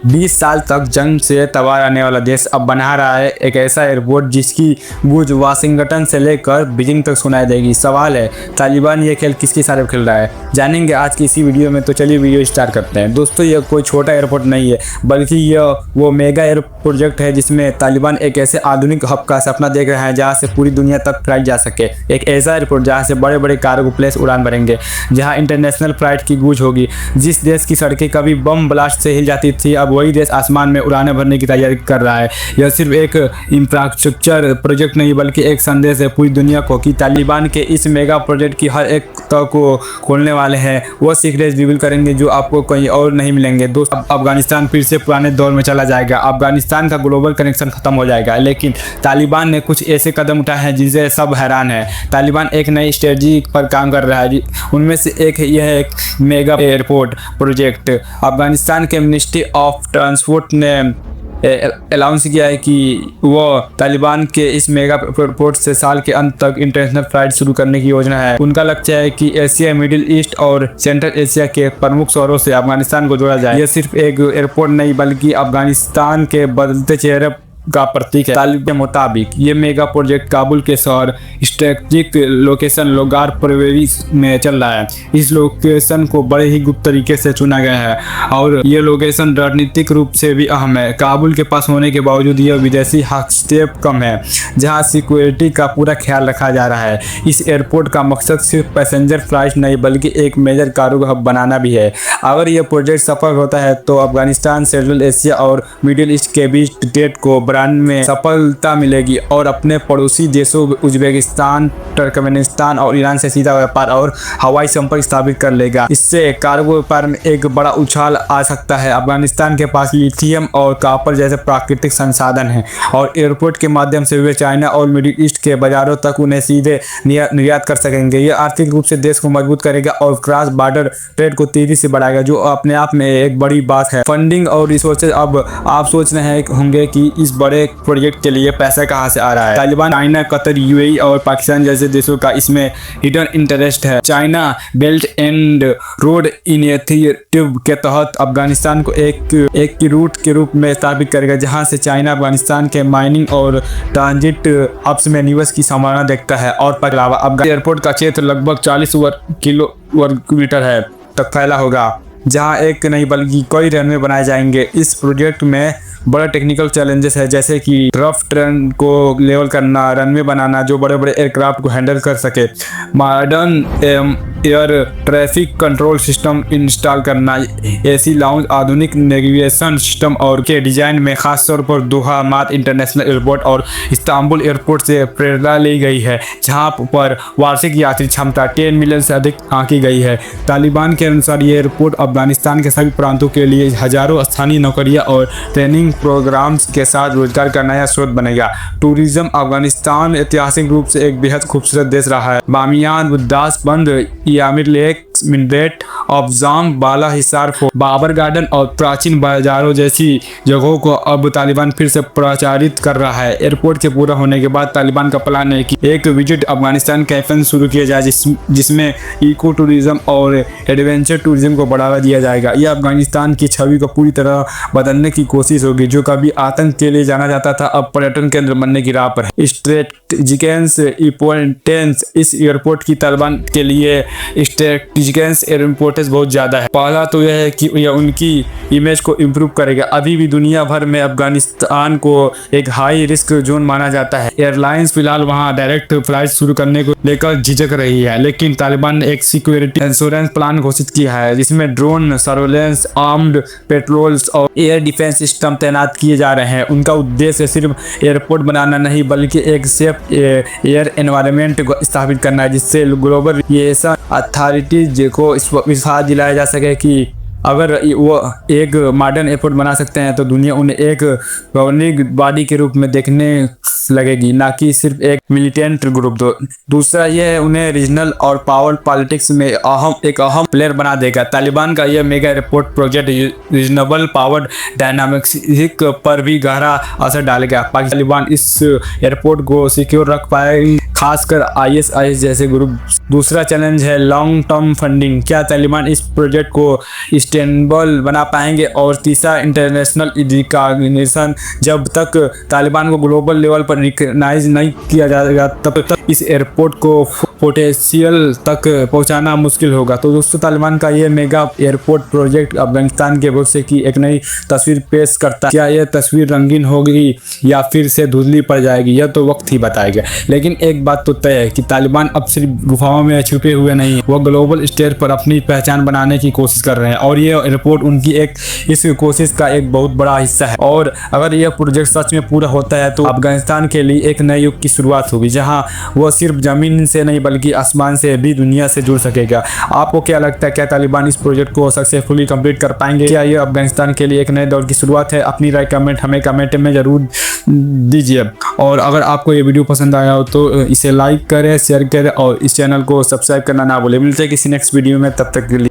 20 साल तक जंग से तबाह रहने वाला देश अब बना रहा है एक ऐसा एयरपोर्ट जिसकी गूंज वाशिंगटन से लेकर बीजिंग तक सुनाई देगी। सवाल है, तालिबान ये खेल किसके साथ खेल रहा है? जानेंगे आज की इसी वीडियो में। तो चलिए वीडियो स्टार्ट करते हैं। दोस्तों, ये कोई छोटा एयरपोर्ट नहीं है, बल्कि यह वो मेगा एयर प्रोजेक्ट है जिसमें तालिबान एक ऐसे आधुनिक हब का सपना देख रहे हैं जहाँ से पूरी दुनिया तक फ्लाइट जा सके। एक ऐसा एयरपोर्ट जहाँ से बड़े बड़े कार्गो प्लेन उड़ान भरेंगे, जहाँ इंटरनेशनल फ्लाइट की गूंज होगी। जिस देश की सड़कें कभी बम ब्लास्ट से हिल जाती थी, अब वही देश आसमान में उड़ानें भरने की तैयारी कर रहा है। यह सिर्फ एक इंफ्रास्ट्रक्चर प्रोजेक्ट नहीं, बल्कि एक संदेश है पूरी दुनिया को कि तालिबान के इस मेगा प्रोजेक्ट की हर एक तह को खोलने वाले हैं। वो सीक्रेट्स रिवील करेंगे जो आपको कहीं और नहीं मिलेंगे। दोस्तों, अफगानिस्तान फिर से पुराने दौर में चला जाएगा। अफगानिस्तान का ग्लोबल कनेक्शन खत्म हो जाएगा, लेकिन तालिबान ने कुछ ऐसे कदम उठाए हैं जिनसे सब हैरान है। तालिबान एक नई स्ट्रेटजी पर काम कर रहा है, उनमें से एक यह है एक मेगा एयरपोर्ट प्रोजेक्ट। अफगानिस्तान के मिनिस्ट्री ऑफ ट्रांसपोर्ट ने अनाउंस किया है कि वो तालिबान के इस मेगा एयरपोर्ट से साल के अंत तक इंटरनेशनल फ्लाइट शुरू करने की योजना है। उनका लक्ष्य है कि एशिया, मिडिल ईस्ट और सेंट्रल एशिया के प्रमुख शहरों से अफगानिस्तान को जोड़ा जाए। यह सिर्फ एक एयरपोर्ट नहीं, बल्कि अफगानिस्तान के बदलते चेहरे का प्रतीक है। तालिबान के मुताबिक ये मेगा प्रोजेक्ट काबुल के शहर स्ट्रेटेजिक लोकेशन लोगार परवेरी में चल रहा है। इस लोकेशन को बड़े ही गुप्त तरीके से चुना गया है और ये लोकेशन रणनीतिक रूप से भी अहम है। काबुल के पास होने के बावजूद यह विदेशी हस्तक्षेप कम है, जहां सिक्योरिटी का पूरा ख्याल रखा जा रहा है। इस एयरपोर्ट का मकसद सिर्फ पैसेंजर फ्लाइट नहीं, बल्कि एक मेजर कार्गो हब बनाना भी है। अगर यह प्रोजेक्ट सफल होता है तो अफगानिस्तान, सेंट्रल एशिया और मिडिल ईस्ट के बीच ट्रेड को बढ़ाने में सफलता मिलेगी और अपने पड़ोसी देशों उज्बेकिस्तान, तुर्कमेनिस्तान और ईरान से सीधा व्यापार और हवाई संपर्क स्थापित कर लेगा। इससे कार्गो व्यापार में एक बड़ा उछाल आ सकता है। अफगानिस्तान के पास लिथियम और कॉपर जैसे प्राकृतिक संसाधन हैं और एयरपोर्ट के माध्यम से वे चाइना और मिडिल ईस्ट के बाजारों तक उन्हें सीधे निर्यात कर सकेंगे। यह आर्थिक रूप से देश को मजबूत करेगा और क्रॉस बॉर्डर ट्रेड को तेजी से बढ़ाएगा, जो अपने आप में एक बड़ी बात है। फंडिंग और रिसोर्सेज, अब आप सोच रहे होंगे कि इस बड़े प्रोजेक्ट के लिए पैसा कहां से आ रहा है। तालिबान, चाइना, कतर, यूएई और पाकिस्तान जैसे देशों का इसमें हिडन इंटरेस्ट है। China belt and road initiative के तहत अफगानिस्तान को एक की रूट के रूप में स्थापित करेगा, जहां से चाइना अफगानिस्तान के माइनिंग और ट्रांजिट हब्स में निवेश की संभावना देखता है। और पर अलावा अफगान एयरपोर्ट का क्षेत्र लगभग 40 वर्ग मीटर है तक फैला होगा, जहां एक नहीं बल्कि कई रनवे बनाए जाएंगे। इस प्रोजेक्ट में बड़ा टेक्निकल चैलेंजेस है, जैसे कि रफ टर्न को लेवल करना, रनवे बनाना जो बड़े बड़े एयरक्राफ्ट को हैंडल कर सके, modern air traffic control system install करना, एसी लाउंज, आधुनिक नेविगेशन सिस्टम और के डिजाइन में खास तौर पर दोहा मात इंटरनेशनल एयरपोर्ट और इस्तांबुल एयरपोर्ट से प्रेरणा ली गई है, जहां पर वार्षिक यात्री क्षमता 10 मिलियन से अधिक आंकी गई है। तालिबान के अनुसार ये एयरपोर्ट अफगानिस्तान के सभी प्रांतों के लिए हजारों स्थानीय नौकरियां और ट्रेनिंग प्रोग्राम्स के साथ रोजगार का नया स्रोत बनेगा। टूरिज्म, अफगानिस्तान ऐतिहासिक रूप से एक बेहद खूबसूरत देश रहा है। Bamiyan, Buddhas Band, Amir lake, minaret of Jam, Bala Hisar fort, Babur garden और प्राचीन बाजारों जैसी जगहों को अब तालिबान फिर से प्रचारित कर रहा है। एयरपोर्ट के पूरा होने के बाद तालिबान का प्लान है कि एक विजिट अफगानिस्तान कैंपेन शुरू किया जाए, जिसमें इको टूरिज्म और एडवेंचर टूरिज्म को बढ़ावा दिया जाएगा। यह अफगानिस्तान की छवि को पूरी तरह बदलने की कोशिश होगी, जो कभी आतंक के लिए जाना जाता था अब पर्यटन केंद्र बनने की राह पर है। स्ट्रेटेजिक इंपोर्टेंस, इस एयरपोर्ट की तालिबान के लिए स्ट्रेटेजिक इंपोर्टेंस बहुत ज्यादा है। पहला तो यह है कि यह उनकी इमेज को इम्प्रूव करेगा। अभी भी दुनिया भर में अफगानिस्तान को एक हाई रिस्क जोन माना जाता है। एयरलाइंस फिलहाल वहां डायरेक्ट फ्लाइट शुरू करने को लेकर झिझक रही है, लेकिन तालिबान ने एक सिक्योरिटी इंश्योरेंस प्लान घोषित किया है, जिसमें ड्रोन सर्वेलेंस, आर्म्ड पेट्रोल्स और एयर डिफेंस सिस्टम तैनात किए जा रहे हैं। उनका उद्देश्य सिर्फ एयरपोर्ट बनाना नहीं, बल्कि एक सेफ एयर एनवायरनमेंट को स्थापित करना है, जिससे ग्लोबल एविएशन अथॉरिटीज को विश्वास दिलाया जा सके कि अगर वो एक मॉडर्न एयरपोर्ट बना सकते हैं तो दुनिया उन्हें एक गवर्निंग बॉडी के रूप में देखने लगेगी, ना कि सिर्फ एक मिलिटेंट ग्रुप। दूसरा ये है उन्हें रीजनल और पावर पॉलिटिक्स में एक अहम प्लेयर बना देगा। तालिबान का यह mega airport project reasonable power dynamics पर भी गहरा असर डालेगा। तालिबान इस एयरपोर्ट को सिक्योर रख पाएगी, खासकर ISIS जैसे ग्रुप। दूसरा चैलेंज है लॉन्ग टर्म फंडिंग। क्या तालिबान इस प्रोजेक्ट को सस्टेनेबल बना पाएंगे। और तीसरा, इंटरनेशनल रिकॉग्निशन। जब तक तालिबान को ग्लोबल लेवल पर रिकग्नाइज नहीं किया जाएगा तब तक इस एयरपोर्ट को पोटेंशियल तक पहुंचाना मुश्किल होगा। तो दोस्तों, तालिबान का ये मेगा एयरपोर्ट प्रोजेक्ट अफगानिस्तान के भविष्य की एक नई तस्वीर पेश करता है। क्या यह तस्वीर रंगीन होगी या फिर से धुंधली पड़ जाएगी, यह तो वक्त ही बताएगा। लेकिन एक बात तो तय है कि तालिबान अब सिर्फ गुफाओं में छुपे हुए नहीं, वह ग्लोबल स्टेज पर अपनी पहचान बनाने की कोशिश कर रहे हैं और ये एयरपोर्ट उनकी इस कोशिश का एक बहुत बड़ा हिस्सा है। और अगर यह प्रोजेक्ट सच में पूरा होता है तो अफगानिस्तान के लिए एक नए युग की शुरुआत होगी, जहां वह सिर्फ जमीन से नहीं बल्कि आसमान से भी दुनिया से जुड़ सकेगा। आपको क्या लगता है, क्या तालिबान इस प्रोजेक्ट को सक्सेसफुली कंप्लीट कर पाएंगे? क्या यह अफगानिस्तान के लिए एक नए दौर की शुरुआत है? अपनी राय हमें कमेंट में जरूर दीजिए। और अगर आपको ये वीडियो पसंद आया हो तो इसे लाइक करें, शेयर करें और इस चैनल को सब्सक्राइब करना ना भूलें। मिलते हैं किसी नेक्स्ट वीडियो में, तब तक के लिए।